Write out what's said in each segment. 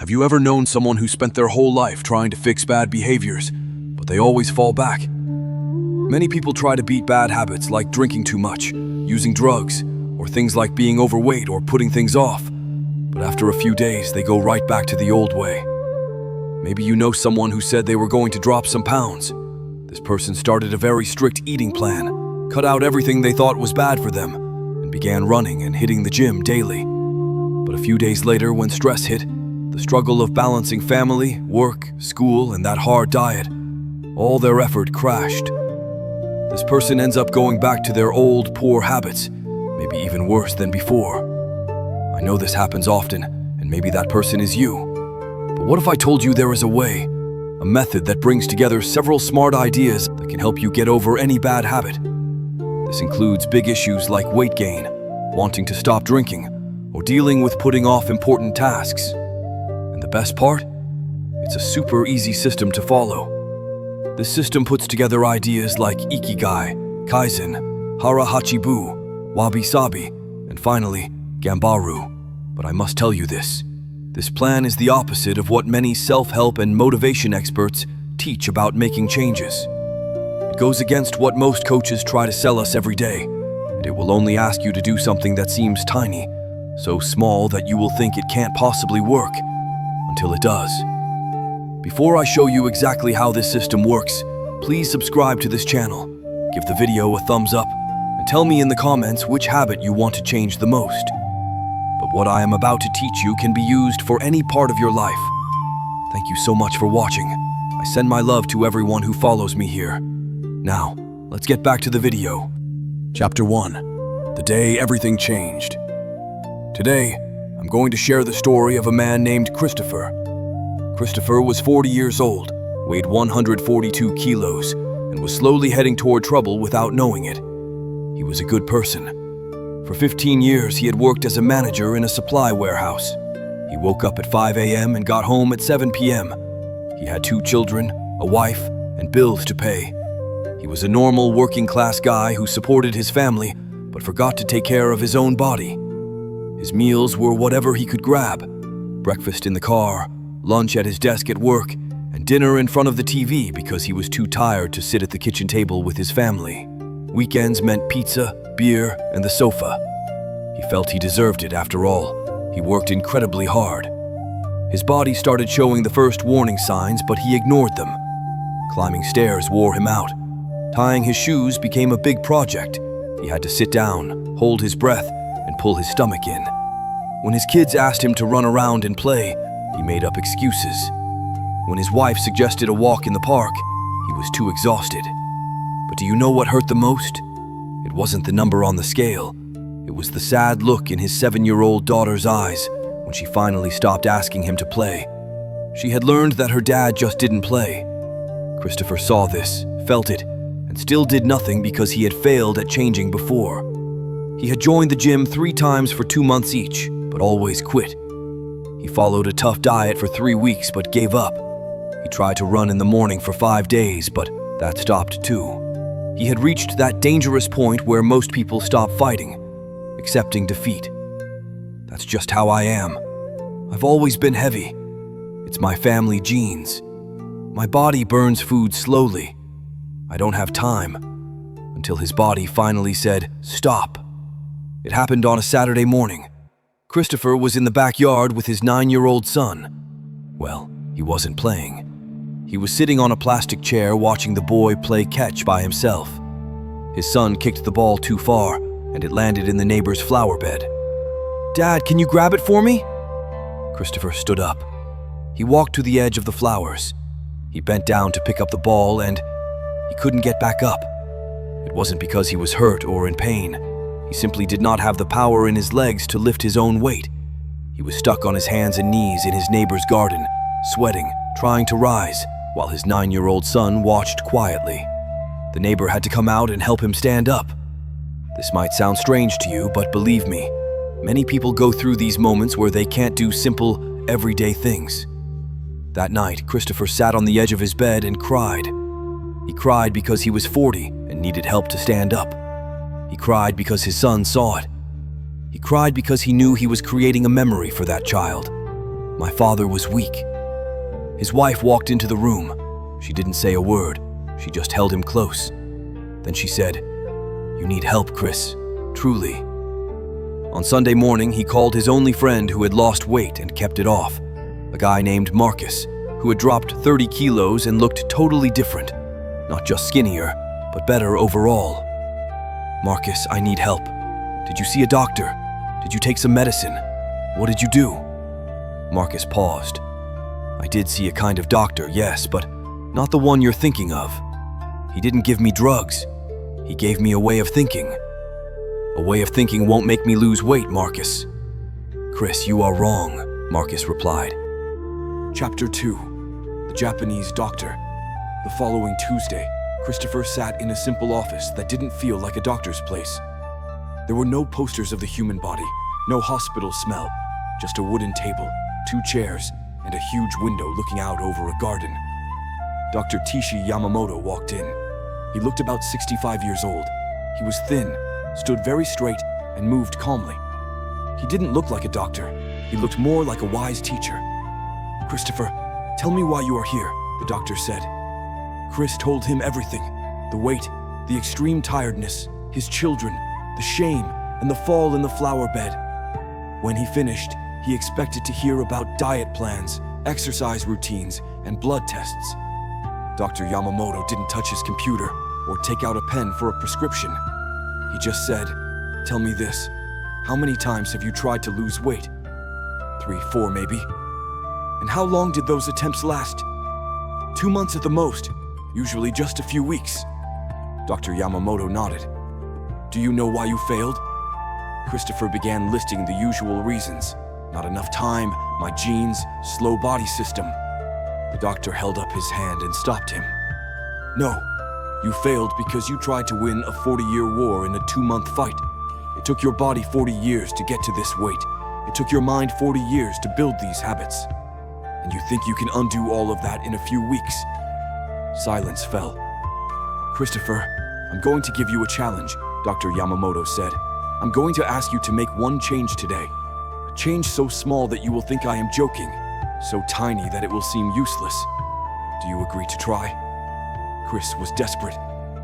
Have you ever known someone who spent their whole life trying to fix bad behaviors, but they always fall back? Many people try to beat bad habits like drinking too much, using drugs, or things like being overweight or putting things off. But after a few days, they go right back to the old way. Maybe you know someone who said they were going to drop some pounds. This person started a very strict eating plan, cut out everything they thought was bad for them, and began running and hitting the gym daily. But a few days later, when stress hit, the struggle of balancing family, work, school, and that hard diet, all their effort crashed. This person ends up going back to their old, poor habits, maybe even worse than before. I know this happens often, and maybe that person is you. But what if I told you there is a way, a method that brings together several smart ideas that can help you get over any bad habit? This includes big issues like weight gain, wanting to stop drinking, or dealing with putting off important tasks. And the best part? It's a super easy system to follow. This system puts together ideas like Ikigai, Kaizen, Hara Hachibu, Wabi Sabi, and finally, Gambaru. But I must tell you this. This plan is the opposite of what many self-help and motivation experts teach about making changes. It goes against what most coaches try to sell us every day, and it will only ask you to do something that seems tiny, so small that you will think it can't possibly work, until it does. Before I show you exactly how this system works, please subscribe to this channel, give the video a thumbs up, and tell me in the comments which habit you want to change the most. But what I am about to teach you can be used for any part of your life. Thank you so much for watching. I send my love to everyone who follows me here. Now, let's get back to the video. Chapter 1. The Day Everything Changed. Today, I'm going to share the story of a man named Christopher. Christopher was 40 years old, weighed 142 kilos, and was slowly heading toward trouble without knowing it. He was a good person. For 15 years, he had worked as a manager in a supply warehouse. He woke up at 5 a.m. and got home at 7 p.m. He had 2 children, a wife, and bills to pay. He was a normal working-class guy who supported his family, but forgot to take care of his own body. His meals were whatever he could grab: breakfast in the car, lunch at his desk at work, and dinner in front of the TV because he was too tired to sit at the kitchen table with his family. Weekends meant pizza, beer, and the sofa. He felt he deserved it after all. He worked incredibly hard. His body started showing the first warning signs, but he ignored them. Climbing stairs wore him out. Tying his shoes became a big project. He had to sit down, hold his breath, and pull his stomach in. When his kids asked him to run around and play, he made up excuses. When his wife suggested a walk in the park, he was too exhausted. But do you know what hurt the most? It wasn't the number on the scale. It was the sad look in his 7-year-old daughter's eyes when she finally stopped asking him to play. She had learned that her dad just didn't play. Christopher saw this, felt it, and still did nothing because he had failed at changing before. He had joined the gym 3 times for 2 months each, but always quit. He followed a tough diet for 3 weeks but gave up. He tried to run in the morning for 5 days, but that stopped too. He had reached that dangerous point where most people stop fighting, accepting defeat. That's just how I am. I've always been heavy. It's my family genes. My body burns food slowly. I don't have time. Until his body finally said, "Stop." It happened on a Saturday morning. Christopher was in the backyard with his 9-year-old son. Well, he wasn't playing. He was sitting on a plastic chair watching the boy play catch by himself. His son kicked the ball too far, and it landed in the neighbor's flower bed. "Dad, can you grab it for me?" Christopher stood up. He walked to the edge of the flowers. He bent down to pick up the ball, and he couldn't get back up. It wasn't because he was hurt or in pain. He simply did not have the power in his legs to lift his own weight. He was stuck on his hands and knees in his neighbor's garden, sweating, trying to rise, while his 9-year-old son watched quietly. The neighbor had to come out and help him stand up. This might sound strange to you, but believe me, many people go through these moments where they can't do simple, everyday things. That night, Christopher sat on the edge of his bed and cried. He cried because he was 40 and needed help to stand up. He cried because his son saw it. He cried because he knew he was creating a memory for that child. My father was weak. His wife walked into the room. She didn't say a word. She just held him close. Then she said, "You need help, Chris. Truly." On Sunday morning, he called his only friend who had lost weight and kept it off, a guy named Marcus, who had dropped 30 kilos and looked totally different. Not just skinnier, but better overall. "Marcus, I need help. Did you see a doctor? Did you take some medicine? What did you do?" Marcus paused. "I did see a kind of doctor, yes, but not the one you're thinking of. He didn't give me drugs. He gave me a way of thinking. A way of thinking won't make me lose weight, Marcus." "Chris, you are wrong," Marcus replied. Chapter 2. The Japanese Doctor. The following Tuesday, Christopher sat in a simple office that didn't feel like a doctor's place. There were no posters of the human body, no hospital smell, just a wooden table, 2 chairs, and a huge window looking out over a garden. Dr. Tishi Yamamoto walked in. He looked about 65 years old. He was thin, stood very straight, and moved calmly. He didn't look like a doctor. He looked more like a wise teacher. "Christopher, tell me why you are here," the doctor said. Chris told him everything: the weight, the extreme tiredness, his children, the shame, and the fall in the flower bed. When he finished, he expected to hear about diet plans, exercise routines, and blood tests. Dr. Yamamoto didn't touch his computer or take out a pen for a prescription. He just said, "Tell me this. How many times have you tried to lose weight?" 3, 4 maybe. "And how long did those attempts last?" 2 months at the most, usually just a few weeks. Dr. Yamamoto nodded. "Do you know why you failed?" Christopher began listing the usual reasons. Not enough time, my genes, slow body system. The doctor held up his hand and stopped him. "No, you failed because you tried to win a 40-year war in a 2-month fight. It took your body 40 years to get to this weight. It took your mind 40 years to build these habits. And you think you can undo all of that in a few weeks?" Silence fell. "Christopher, I'm going to give you a challenge," Dr. Yamamoto said. "I'm going to ask you to make one change today. A change so small that you will think I am joking, so tiny that it will seem useless. Do you agree to try?" Chris was desperate.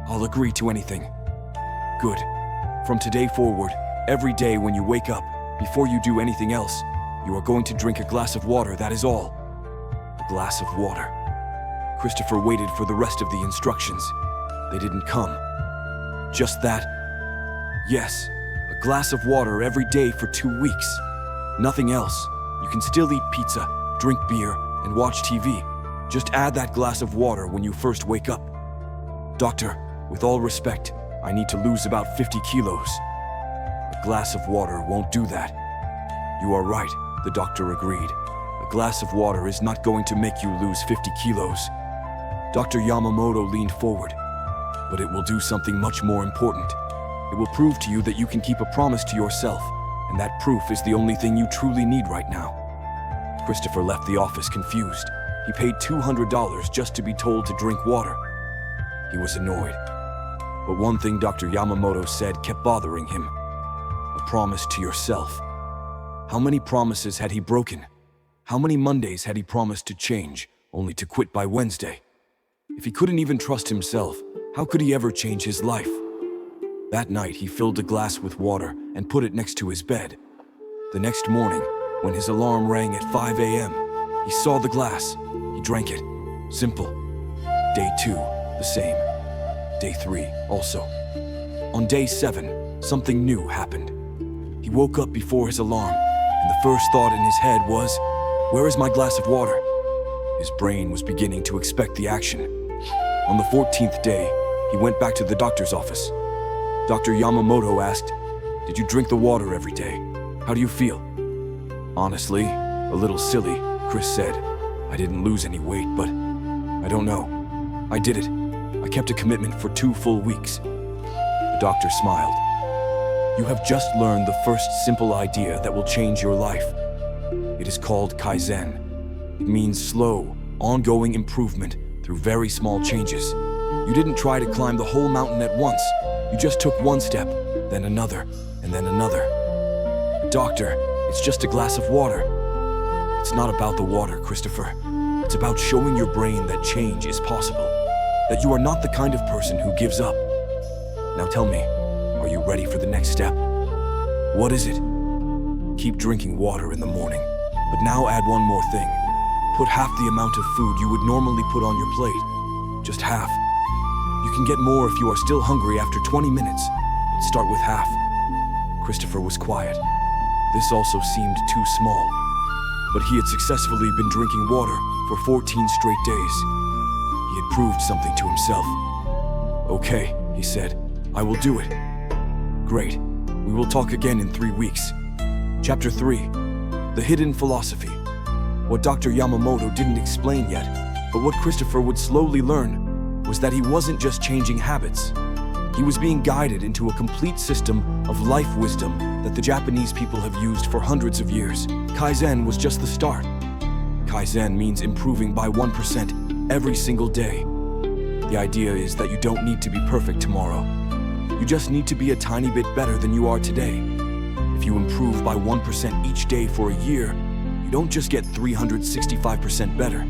"I'll agree to anything." "Good. From today forward, every day when you wake up, before you do anything else, you are going to drink a glass of water, that is all." A glass of water. Christopher waited for the rest of the instructions. They didn't come. Just that? Yes, a glass of water every day for 2 weeks. Nothing else. You can still eat pizza, drink beer, and watch TV. Just add that glass of water when you first wake up. "Doctor, with all respect, I need to lose about 50 kilos. A glass of water won't do that." "You are right," the doctor agreed. "A glass of water is not going to make you lose 50 kilos. Dr. Yamamoto leaned forward. "But it will do something much more important. It will prove to you that you can keep a promise to yourself, and that proof is the only thing you truly need right now." Christopher left the office confused. He paid $200 just to be told to drink water. He was annoyed. But one thing Dr. Yamamoto said kept bothering him. A promise to yourself. How many promises had he broken? How many Mondays had he promised to change, only to quit by Wednesday? If he couldn't even trust himself, how could he ever change his life? That night, he filled a glass with water and put it next to his bed. The next morning, when his alarm rang at 5 a.m., he saw the glass. He drank it. Simple. Day 2, the same. Day 3, also. On day 7, something new happened. He woke up before his alarm, and the first thought in his head was, "Where is my glass of water?" His brain was beginning to expect the action. On the 14th day, he went back to the doctor's office. Dr. Yamamoto asked, "Did you drink the water every day? How do you feel?" "Honestly, a little silly," Chris said. "I didn't lose any weight, but I don't know. I did it. I kept a commitment for 2 full weeks." The doctor smiled. "You have just learned the first simple idea that will change your life. It is called Kaizen. It means slow, ongoing improvement through very small changes. You didn't try to climb the whole mountain at once. You just took one step, then another, and then another." "Doctor, it's just a glass of water." It's not about the water, Christopher. It's about showing your brain that change is possible, that you are not the kind of person who gives up. Now tell me, are you ready for the next step? What is it? Keep drinking water in the morning, but now add one more thing. Put half the amount of food you would normally put on your plate. Just half. You can get more if you are still hungry after 20 minutes, but start with half. Christopher was quiet. This also seemed too small, but he had successfully been drinking water for 14 straight days. He had proved something to himself. Okay, he said, I will do it. Great. We will talk again in 3 weeks. Chapter 3. The Hidden Philosophy. What Dr. Yamamoto didn't explain yet, but what Christopher would slowly learn, was that he wasn't just changing habits. He was being guided into a complete system of life wisdom that the Japanese people have used for hundreds of years. Kaizen was just the start. Kaizen means improving by 1% every single day. The idea is that you don't need to be perfect tomorrow. You just need to be a tiny bit better than you are today. If you improve by 1% each day for a year, you don't just get 365% better.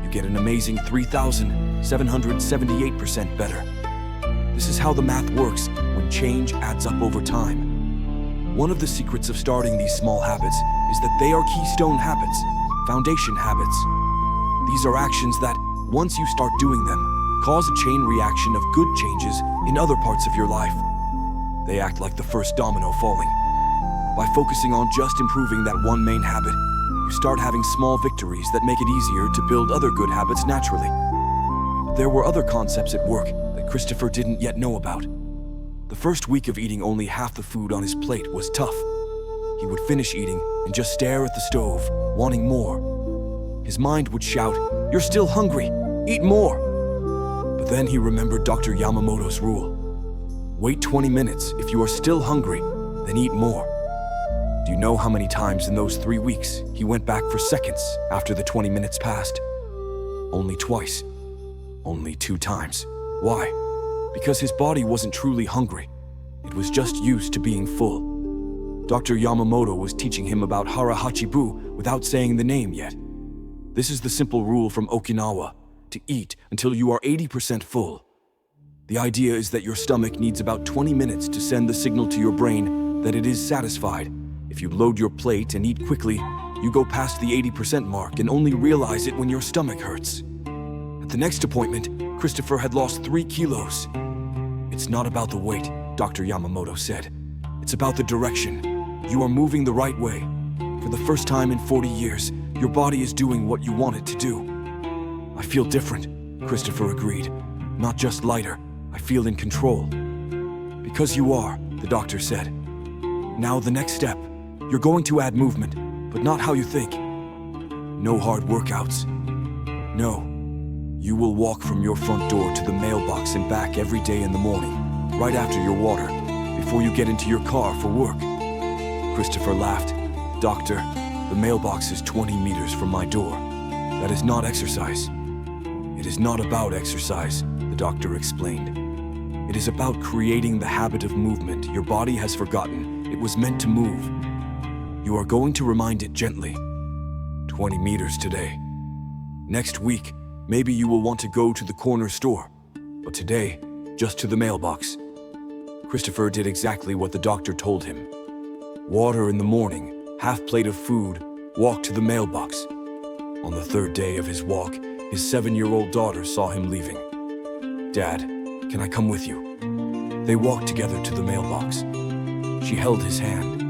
You get an amazing 3,778% better. This is how the math works when change adds up over time. One of the secrets of starting these small habits is that they are keystone habits, foundation habits. These are actions that, once you start doing them, cause a chain reaction of good changes in other parts of your life. They act like the first domino falling. By focusing on just improving that one main habit, you start having small victories that make it easier to build other good habits naturally. But there were other concepts at work that Christopher didn't yet know about. The first week of eating only half the food on his plate was tough. He would finish eating and just stare at the stove, wanting more. His mind would shout, "You're still hungry, eat more!" But then he remembered Dr. Yamamoto's rule. Wait 20 minutes. If you are still hungry, then eat more. Do you know how many times in those 3 weeks he went back for seconds after the 20 minutes passed? Only twice. Only 2 times. Why? Because his body wasn't truly hungry. It was just used to being full. Dr. Yamamoto was teaching him about hara hachibu without saying the name yet. This is the simple rule from Okinawa, to eat until you are 80% full. The idea is that your stomach needs about 20 minutes to send the signal to your brain that it is satisfied. If you load your plate and eat quickly, you go past the 80% mark and only realize it when your stomach hurts. At the next appointment, Christopher had lost 3 kilos. It's not about the weight, Dr. Yamamoto said. It's about the direction. You are moving the right way. For the first time in 40 years, your body is doing what you want it to do. I feel different, Christopher agreed. Not just lighter, I feel in control. Because you are, the doctor said. Now the next step. You're going to add movement, but not how you think. No hard workouts. No. You will walk from your front door to the mailbox and back every day in the morning, right after your water, before you get into your car for work. Christopher laughed. Doctor, the mailbox is 20 meters from my door. That is not exercise. It is not about exercise, the doctor explained. It is about creating the habit of movement your body has forgotten it was meant to move. You are going to remind it gently. 20 meters today. Next week, maybe you will want to go to the corner store, but today, just to the mailbox. Christopher did exactly what the doctor told him. Water in the morning, half plate of food, walk to the mailbox. On the 3rd day of his walk, his 7-year-old daughter saw him leaving. Dad, can I come with you? They walked together to the mailbox. She held his hand.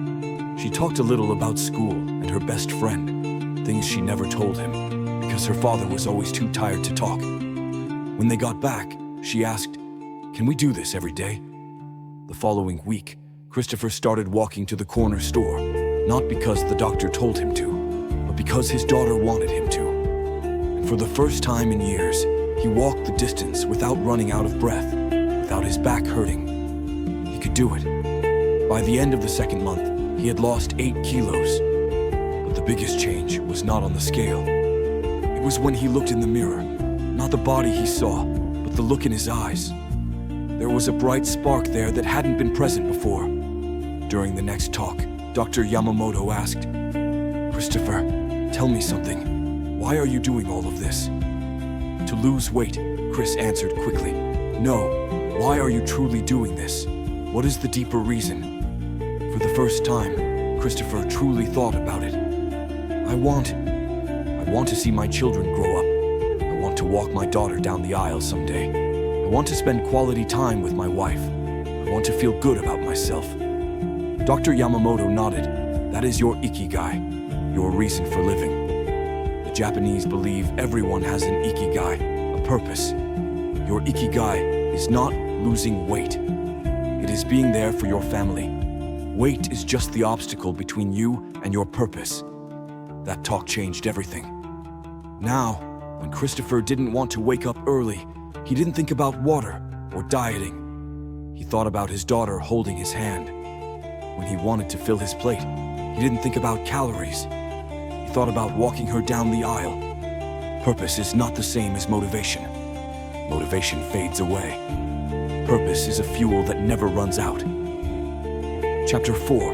She talked a little about school and her best friend, things she never told him, because her father was always too tired to talk. When they got back, she asked, "Can we do this every day?" The following week, Christopher started walking to the corner store, not because the doctor told him to, but because his daughter wanted him to. And for the first time in years, he walked the distance without running out of breath, without his back hurting. He could do it. By the end of the 2nd month, he had lost 8 kilos. But the biggest change was not on the scale. It was when he looked in the mirror. Not the body he saw, but the look in his eyes. There was a bright spark there that hadn't been present before. During the next talk, Dr. Yamamoto asked, "Christopher, Tell me something. Why are you doing all of this? To lose weight, Chris answered quickly. No, why are you truly doing this? What is the deeper reason? For the first time, Christopher truly thought about it. I want to see my children grow up. I want to walk my daughter down the aisle someday. I want to spend quality time with my wife. I want to feel good about myself. Dr. Yamamoto nodded. That is your ikigai, your reason for living. The Japanese believe everyone has an ikigai, a purpose. Your ikigai is not losing weight. It is being there for your family. Weight is just the obstacle between you and your purpose. That talk changed everything. Now, when Christopher didn't want to wake up early, he didn't think about water or dieting. He thought about his daughter holding his hand. When he wanted to fill his plate, he didn't think about calories. He thought about walking her down the aisle. Purpose is not the same as motivation. Motivation fades away. Purpose is a fuel that never runs out. Chapter 4.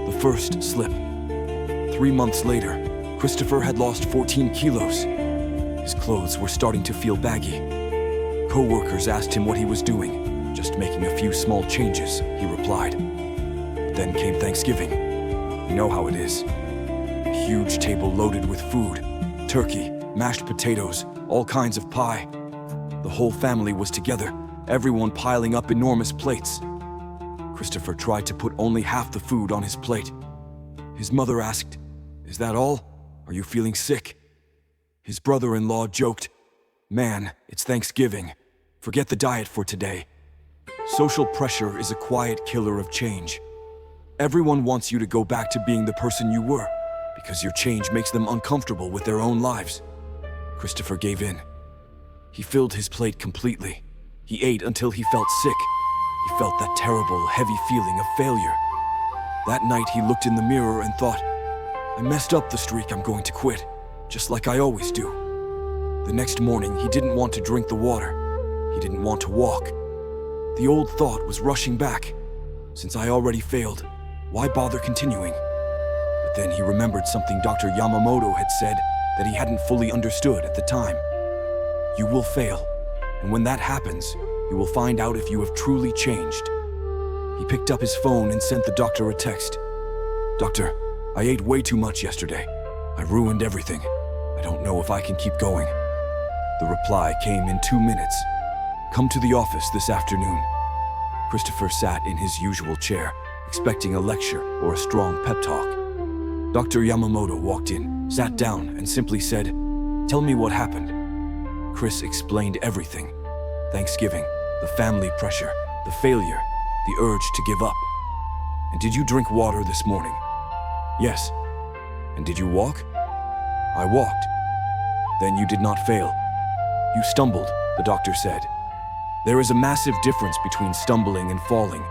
The First Slip. 3 months later, Christopher had lost 14 kilos. His clothes were starting to feel baggy. Co-workers asked him what he was doing. Just making a few small changes, he replied. But then came Thanksgiving. You know how it is. A huge table loaded with food. Turkey, mashed potatoes, all kinds of pie. The whole family was together, everyone piling up enormous plates. Christopher tried to put only half the food on his plate. His mother asked, "Is that all? Are you feeling sick?" His brother-in-law joked, "Man, it's Thanksgiving. Forget the diet for today." Social pressure is a quiet killer of change. Everyone wants you to go back to being the person you were, because your change makes them uncomfortable with their own lives. Christopher gave in. He filled his plate completely. He ate until he felt sick. He felt that terrible, heavy feeling of failure. That night he looked in the mirror and thought, "I messed up the streak, I'm going to quit, just like I always do." The next morning he didn't want to drink the water. He didn't want to walk. The old thought was rushing back. Since I already failed, why bother continuing? But then he remembered something Dr. Yamamoto had said that he hadn't fully understood at the time. You will fail, and when that happens, you will find out if you have truly changed. He picked up his phone and sent the doctor a text. "Doctor, I ate way too much yesterday. I ruined everything. I don't know if I can keep going." The reply came in 2 minutes. "Come to the office this afternoon." Christopher sat in his usual chair, expecting a lecture or a strong pep talk. Dr. Yamamoto walked in, sat down, and simply said, "Tell me what happened." Chris explained everything. Thanksgiving, the family pressure, the failure, the urge to give up. "And did you drink water this morning?" "Yes." "And did you walk?" "I walked." "Then you did not fail. You stumbled," the doctor said. There is a massive difference between stumbling and falling.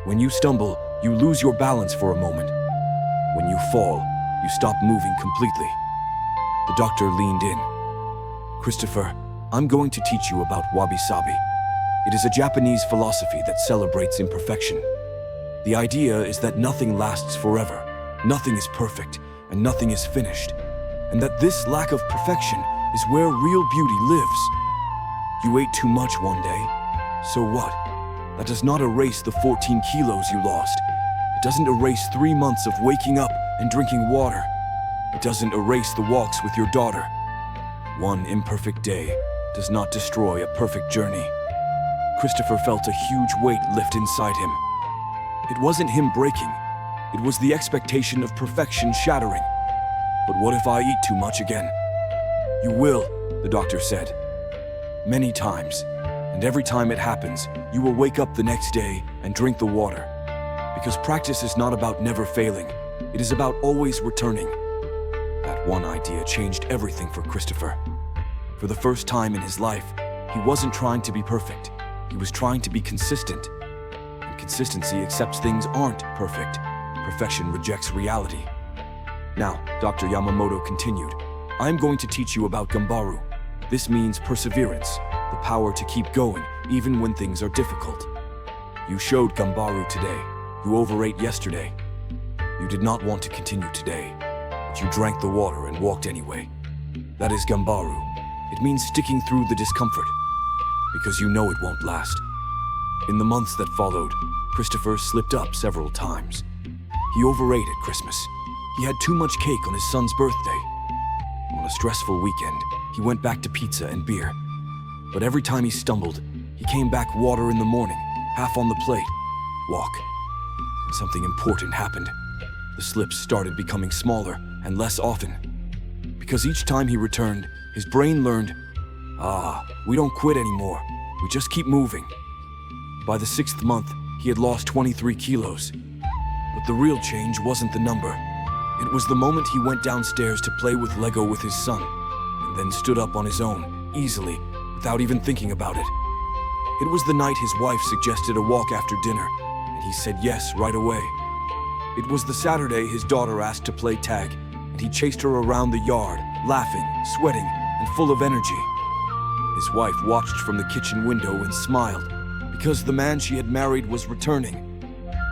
When you stumble, you lose your balance for a moment. When you fall, you stop moving completely. The doctor leaned in. "Christopher, I'm going to teach you about wabi-sabi. It is a Japanese philosophy that celebrates imperfection. The idea is that nothing lasts forever, nothing is perfect, and nothing is finished, and that this lack of perfection is where real beauty lives. You ate too much one day, so what? That does not erase the 14 kilos you lost. It doesn't erase 3 months of waking up and drinking water. It doesn't erase the walks with your daughter. One imperfect day does not destroy a perfect journey." Christopher felt a huge weight lift inside him. It wasn't him breaking. It was the expectation of perfection shattering. "But what if I eat too much again?" "You will," the doctor said. "Many times. And every time it happens, you will wake up the next day and drink the water. Because practice is not about never failing. It is about always returning." That one idea changed everything for Christopher. For the first time in his life, he wasn't trying to be perfect. He was trying to be consistent. And consistency accepts things aren't perfect. Perfection rejects reality. Now, Dr. Yamamoto continued, "I'm going to teach you about Gambaru. This means perseverance, the power to keep going even when things are difficult. You showed Gambaru today. You overate yesterday. You did not want to continue today. but you drank the water and walked anyway. That is Gambaru. It means sticking through the discomfort, because you know it won't last. In the months that followed, Christopher slipped up several times. He overate at Christmas. He had too much cake on his son's birthday. On a stressful weekend, he went back to pizza and beer. But every time he stumbled, he came back water in the morning, half on the plate, walk. And something important happened. The slips started becoming smaller and less often. Because each time he returned, his brain learned, we don't quit anymore, we just keep moving. By the 6th month, he had lost 23 kilos. But the real change wasn't the number. It was the moment he went downstairs to play with Lego with his son, and then stood up on his own, easily, without even thinking about it. It was the night his wife suggested a walk after dinner, and he said yes right away. It was the Saturday his daughter asked to play tag, and he chased her around the yard, laughing, sweating, and full of energy. His wife watched from the kitchen window and smiled, because the man she had married was returning.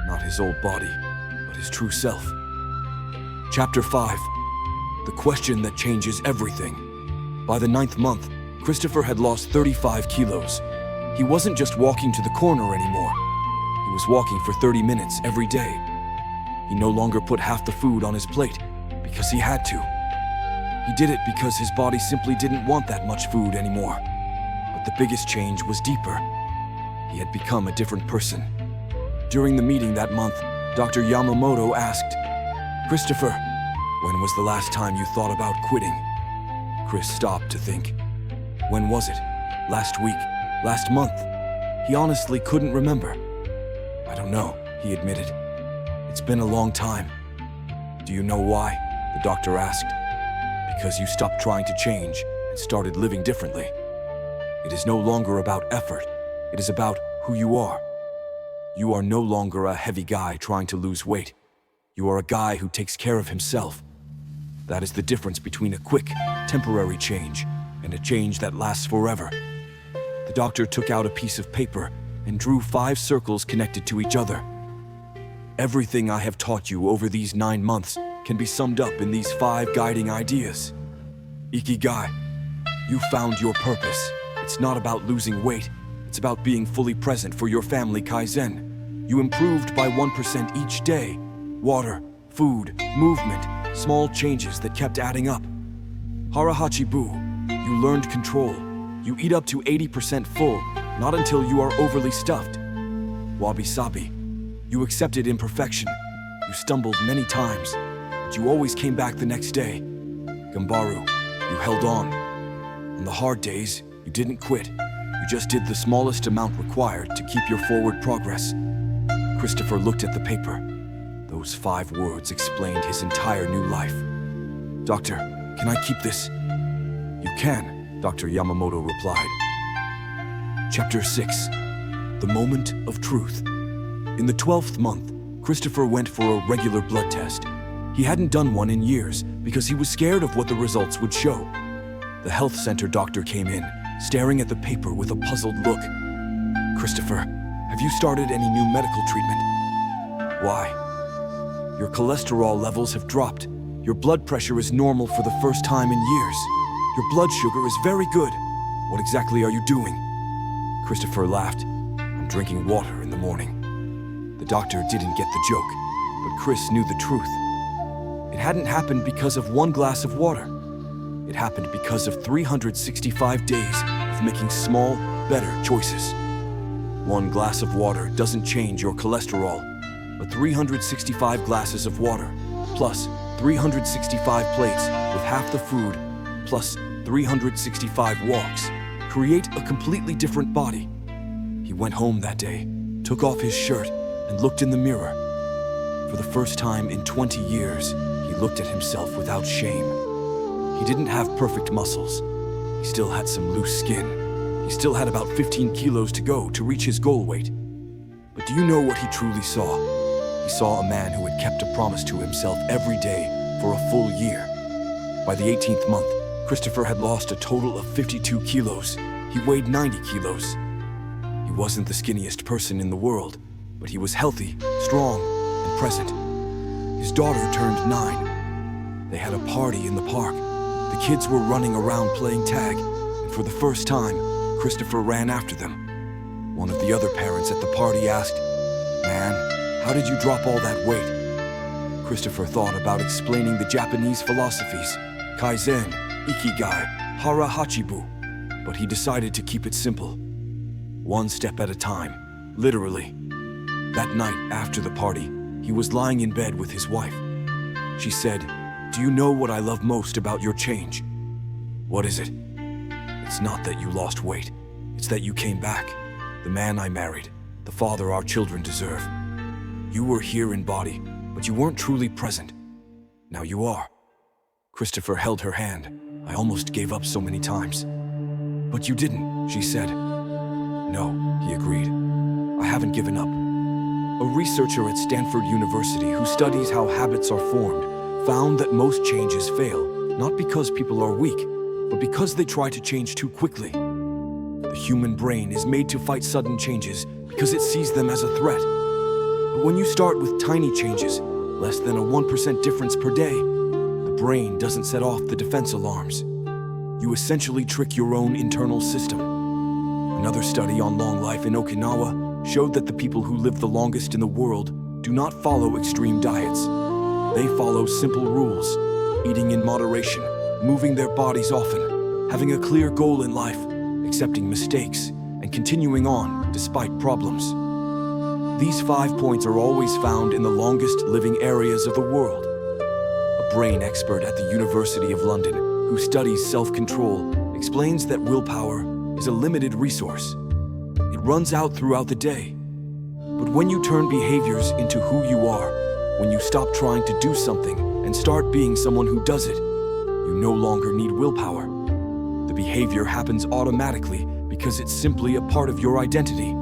Not his old body, but his true self. Chapter 5. The question that changes everything. By the 9th month, Christopher had lost 35 kilos. He wasn't just walking to the corner anymore. He was walking for 30 minutes every day. He no longer put half the food on his plate, because he had to. He did it because his body simply didn't want that much food anymore. But the biggest change was deeper. He had become a different person. During the meeting that month, Dr. Yamamoto asked, "Christopher, when was the last time you thought about quitting?" Chris stopped to think. When was it? Last week? Last month? He honestly couldn't remember. "I don't know," he admitted. "It's been a long time." "Do you know why?" the doctor asked. "Because you stopped trying to change and started living differently. It is no longer about effort. It is about who you are. You are no longer a heavy guy trying to lose weight. You are a guy who takes care of himself. That is the difference between a quick, temporary change and a change that lasts forever." The doctor took out a piece of paper and drew 5 circles connected to each other. "Everything I have taught you over these 9 months can be summed up in these 5 guiding ideas. Ikigai. You found your purpose. It's not about losing weight. It's about being fully present for your family Kaizen. You improved by 1% each day. Water, food, movement, small changes that kept adding up. Harahachi-bu. You learned control. You eat up to 80% full, not until you are overly stuffed. Wabi-sabi. You accepted imperfection. You stumbled many times, but you always came back the next day. Gambaru. You held on. On the hard days, you didn't quit. You just did the smallest amount required to keep your forward progress." Christopher looked at the paper. Those 5 words explained his entire new life. "Doctor, can I keep this?" "You can," Dr. Yamamoto replied. Chapter 6. The Moment of Truth. In the 12th month, Christopher went for a regular blood test. He hadn't done one in years because he was scared of what the results would show. The health center doctor came in, staring at the paper with a puzzled look. "Christopher, have you started any new medical treatment?" "Why?" "Your cholesterol levels have dropped. Your blood pressure is normal for the first time in years. Your blood sugar is very good. What exactly are you doing?" Christopher laughed. "I'm drinking water in the morning." The doctor didn't get the joke, but Chris knew the truth. It hadn't happened because of 1 glass of water. It happened because of 365 days of making small, better choices. 1 glass of water doesn't change your cholesterol, but 365 glasses of water, plus 365 plates with half the food, plus 365 walks, create a completely different body. He went home that day, took off his shirt, and looked in the mirror. For the first time in 20 years, he looked at himself without shame. He didn't have perfect muscles. He still had some loose skin. He still had about 15 kilos to go to reach his goal weight. But do you know what he truly saw? He saw a man who had kept a promise to himself every day for a full year. By the 18th month, Christopher had lost a total of 52 kilos. He weighed 90 kilos. He wasn't the skinniest person in the world, but he was healthy, strong, and present. His daughter turned 9. They had a party in the park. The kids were running around playing tag, and for the first time, Christopher ran after them. One of the other parents at the party asked, "Man, how did you drop all that weight?" Christopher thought about explaining the Japanese philosophies, Kaizen, Ikigai, Hara Hachibu, but he decided to keep it simple. One step at a time, literally. That night after the party, he was lying in bed with his wife. She said, "Do you know what I love most about your change?" "What is it?" "It's not that you lost weight. It's that you came back. The man I married, the father our children deserve. You were here in body, but you weren't truly present. Now you are." Christopher held her hand. "I almost gave up so many times." "But you didn't," she said. "No," he agreed. "I haven't given up." A researcher at Stanford University who studies how habits are formed found that most changes fail, not because people are weak, but because they try to change too quickly. The human brain is made to fight sudden changes because it sees them as a threat. But when you start with tiny changes, less than a 1% difference per day, the brain doesn't set off the defense alarms. You essentially trick your own internal system. Another study on long life in Okinawa showed that the people who live the longest in the world do not follow extreme diets. They follow simple rules, eating in moderation, moving their bodies often, having a clear goal in life, accepting mistakes, and continuing on despite problems. These 5 points are always found in the longest living areas of the world. A brain expert at the University of London who studies self-control explains that willpower is a limited resource. It runs out throughout the day. But when you turn behaviors into who you are, when you stop trying to do something and start being someone who does it, you no longer need willpower. The behavior happens automatically because it's simply a part of your identity.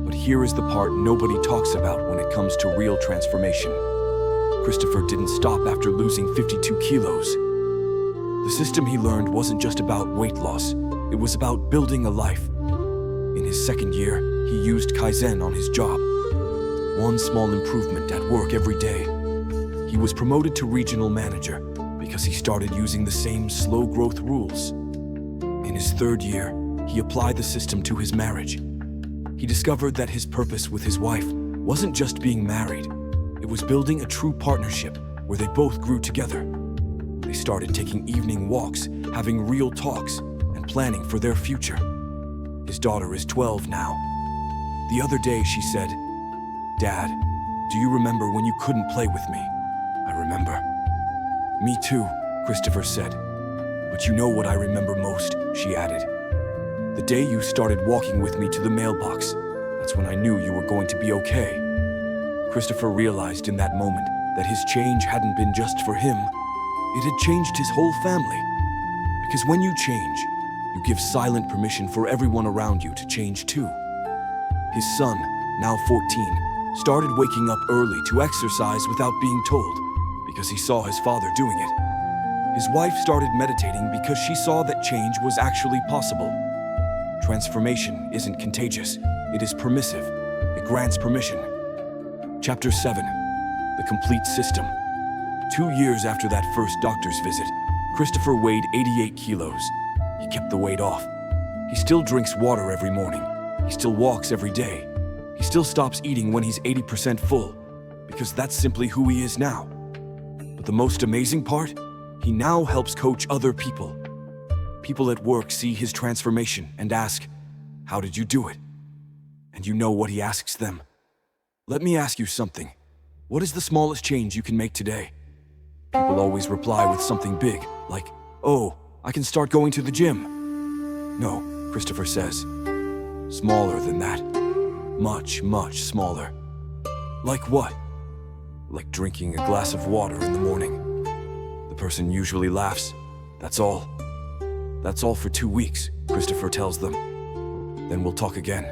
But here is the part nobody talks about when it comes to real transformation. Christopher didn't stop after losing 52 kilos. The system he learned wasn't just about weight loss, it was about building a life. In his second year, he used Kaizen on his job. One small improvement at work every day. He was promoted to regional manager because he started using the same slow growth rules. In his third year, he applied the system to his marriage. He discovered that his purpose with his wife wasn't just being married. It was building a true partnership where they both grew together. They started taking evening walks, having real talks, and planning for their future. His daughter is 12 now. The other day she said, "Dad, do you remember when you couldn't play with me?" "I remember." "Me too," Christopher said. "But you know what I remember most," she added. "The day you started walking with me to the mailbox. That's when I knew you were going to be okay." Christopher realized in that moment that his change hadn't been just for him. It had changed his whole family. Because when you change, you give silent permission for everyone around you to change too. His son, now 14, started waking up early to exercise without being told because he saw his father doing it. His wife started meditating because she saw that change was actually possible. Transformation isn't contagious, it is permissive. It grants permission. Chapter 7. The Complete System. 2 years after that first doctor's visit, Christopher weighed 88 kilos. He kept the weight off. He still drinks water every morning. He still walks every day. He still stops eating when he's 80% full, because that's simply who he is now. But the most amazing part? He now helps coach other people. People at work see his transformation and ask, "How did you do it?" And you know what he asks them? "Let me ask you something. What is the smallest change you can make today?" People always reply with something big, like, "Oh, I can start going to the gym." No, Christopher says. Smaller than that. Much, much smaller. Like what? Like drinking a glass of water in the morning. The person usually laughs. That's all. That's all for 2 weeks, Christopher tells them. Then we'll talk again.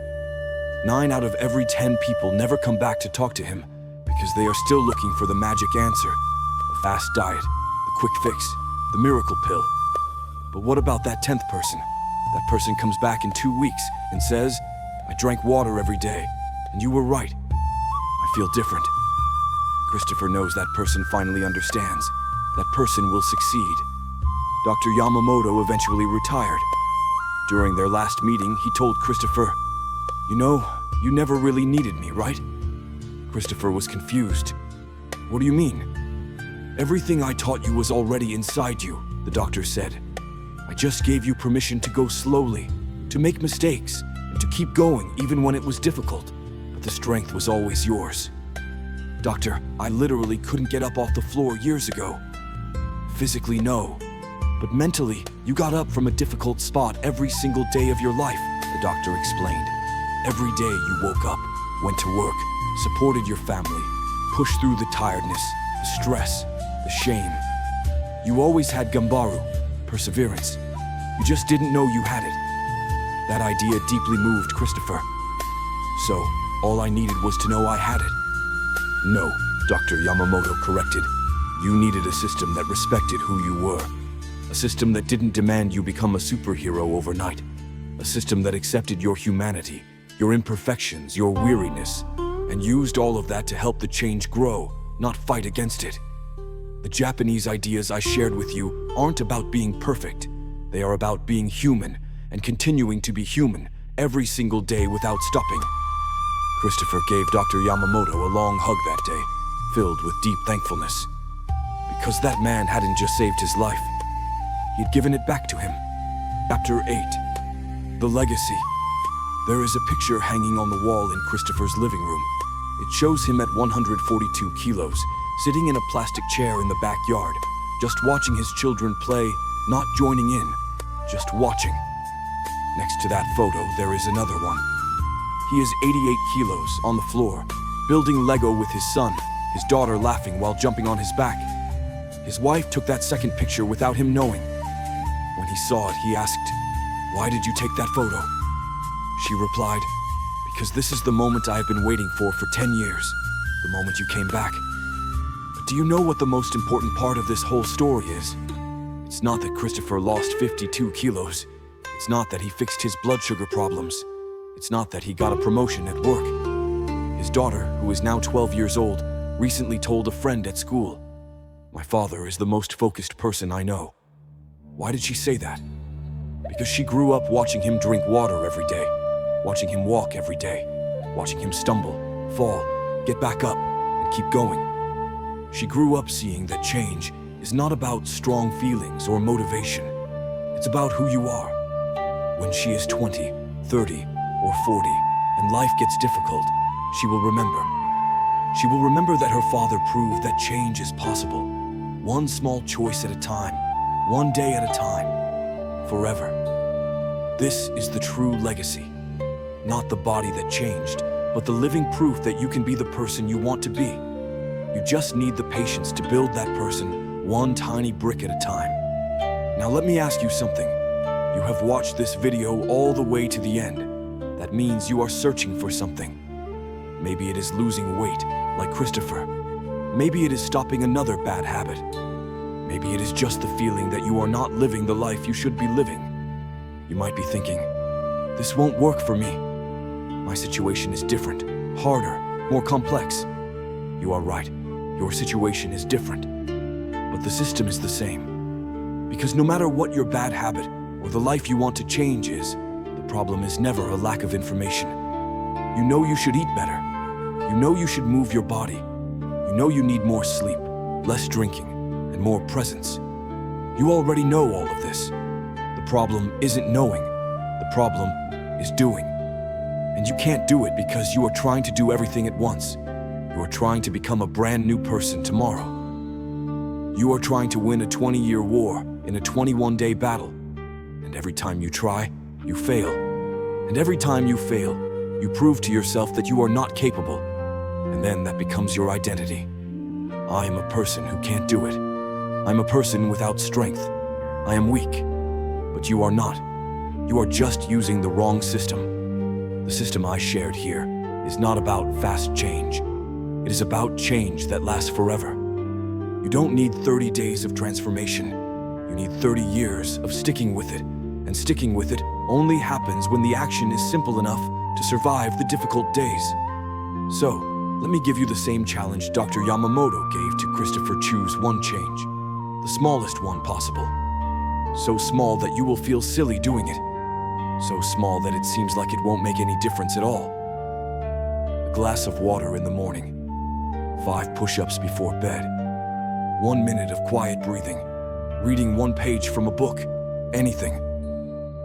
9 out of every 10 people never come back to talk to him because they are still looking for the magic answer. The fast diet, the quick fix, the miracle pill. But what about that 10th person? That person comes back in 2 weeks and says, "I drank water every day, and you were right. I feel different." Christopher knows that person finally understands. that person will succeed. Dr. Yamamoto eventually retired. During their last meeting, he told Christopher, "You know, you never really needed me, right?" Christopher was confused. "What do you mean?" "Everything I taught you was already inside you," the doctor said. "I just gave you permission to go slowly, to make mistakes, and to keep going even when it was difficult. But the strength was always yours." "Doctor, I literally couldn't get up off the floor years ago." "Physically, no. But mentally, you got up from a difficult spot every single day of your life," the doctor explained. "Every day you woke up, went to work, supported your family, pushed through the tiredness, the stress, the shame. You always had gambaru, perseverance. You just didn't know you had it." That idea deeply moved Christopher. "So, all I needed was to know I had it." "No," Dr. Yamamoto corrected. "You needed a system that respected who you were. A system that didn't demand you become a superhero overnight. A system that accepted your humanity, your imperfections, your weariness, and used all of that to help the change grow, not fight against it. The Japanese ideas I shared with you aren't about being perfect. They are about being human and continuing to be human every single day without stopping." Christopher gave Dr. Yamamoto a long hug that day, filled with deep thankfulness. Because that man hadn't just saved his life, he'd given it back to him. Chapter 8. The Legacy. There is a picture hanging on the wall in Christopher's living room. It shows him at 142 kilos, sitting in a plastic chair in the backyard, just watching his children play, not joining in, just watching. Next to that photo, there is another one. He is 88 kilos on the floor, building Lego with his son, his daughter laughing while jumping on his back. His wife took that second picture without him knowing. When he saw it, he asked, "Why did you take that photo?" She replied, "Because this is the moment I have been waiting for 10 years, the moment you came back." But do you know what the most important part of this whole story is? It's not that Christopher lost 52 kilos. It's not that he fixed his blood sugar problems. It's not that he got a promotion at work. His daughter, who is now 12 years old, recently told a friend at school, "My father is the most focused person I know." Why did she say that? Because she grew up watching him drink water every day, watching him walk every day, watching him stumble, fall, get back up, and keep going. She grew up seeing that change is not about strong feelings or motivation. It's about who you are. When she is 20, 30, or 40, and life gets difficult, she will remember. She will remember that her father proved that change is possible. One small choice at a time, one day at a time, forever. This is the true legacy. Not the body that changed, but the living proof that you can be the person you want to be. You just need the patience to build that person one tiny brick at a time. Now let me ask you something. You have watched this video all the way to the end. That means you are searching for something. Maybe it is losing weight, like Christopher. Maybe it is stopping another bad habit. Maybe it is just the feeling that you are not living the life you should be living. You might be thinking, "This won't work for me. My situation is different, harder, more complex." You are right. Your situation is different. But the system is the same. Because no matter what your bad habit or the life you want to change is, the problem is never a lack of information. You know you should eat better. You know you should move your body. You know you need more sleep, less drinking, and more presence. You already know all of this. The problem isn't knowing. The problem is doing. And you can't do it because you are trying to do everything at once. You are trying to become a brand new person tomorrow. You are trying to win a 20-year war in a 21-day battle. And every time you try, you fail. And every time you fail, you prove to yourself that you are not capable. And then that becomes your identity. I am a person who can't do it. I'm a person without strength. I am weak. But you are not. You are just using the wrong system. The system I shared here is not about fast change. It is about change that lasts forever. You don't need 30 days of transformation. You need 30 years of sticking with it. And sticking with it only happens when the action is simple enough to survive the difficult days. So, let me give you the same challenge Dr. Yamamoto gave to Christopher. Choose one change. the smallest one possible. So small that you will feel silly doing it. So small that it seems like it won't make any difference at all. A glass of water in the morning. 5 push-ups before bed. 1 minute of quiet breathing. Reading 1 page from a book. Anything.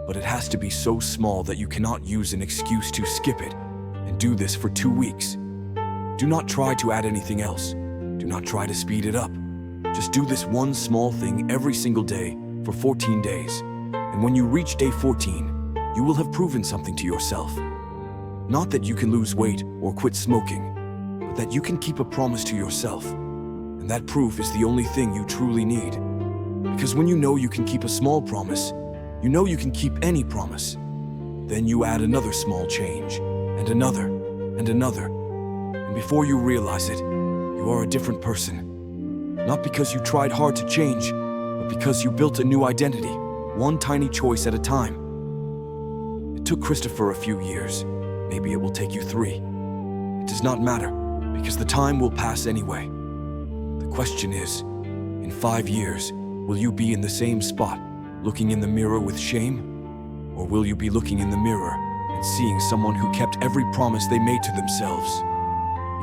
But it has to be so small that you cannot use an excuse to skip it, and do this for 2 weeks. Do not try to add anything else. Do not try to speed it up. Just do this one small thing every single day for 14 days. And when you reach day 14, you will have proven something to yourself. Not that you can lose weight or quit smoking, but that you can keep a promise to yourself. And that proof is the only thing you truly need. Because when you know you can keep a small promise, you know you can keep any promise. Then you add another small change, and another, and another. And before you realize it, you are a different person. Not because you tried hard to change, but because you built a new identity, one tiny choice at a time. It took Christopher a few years. Maybe it will take you 3. It does not matter, because the time will pass anyway. The question is, in 5 years, will you be in the same spot, looking in the mirror with shame? Or will you be looking in the mirror and seeing someone who kept every promise they made to themselves?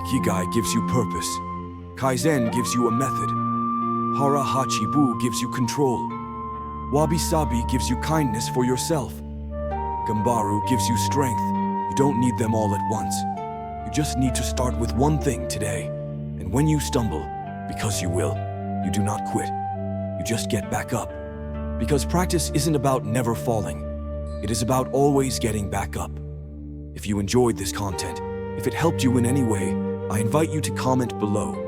Ikigai gives you purpose. Kaizen gives you a method. Hara Hachibu gives you control. Wabi Sabi gives you kindness for yourself. Gambaru gives you strength. You don't need them all at once. You just need to start with one thing today. And when you stumble, because you will, you do not quit. You just get back up. Because practice isn't about never falling. It is about always getting back up. If you enjoyed this content, if it helped you in any way, I invite you to comment below.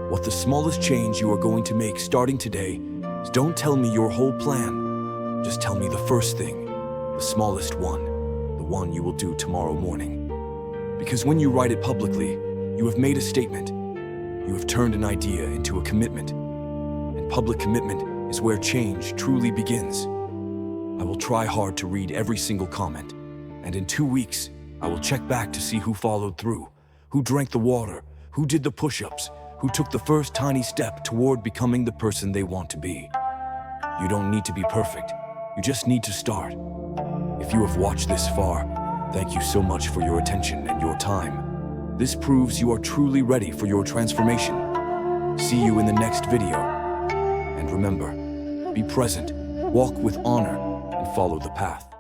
What the smallest change you are going to make starting today is. Don't tell me your whole plan. Just tell me the first thing, the smallest one, the one you will do tomorrow morning. Because when you write it publicly, you have made a statement. You have turned an idea into a commitment. And public commitment is where change truly begins. I will try hard to read every single comment. And in 2 weeks, I will check back to see who followed through, who drank the water, who did the push-ups, who took the first tiny step toward becoming the person they want to be. You don't need to be perfect. You just need to start. If you have watched this far, thank you so much for your attention and your time. This proves you are truly ready for your transformation. See you in the next video. And remember, be present, walk with honor, and follow the path.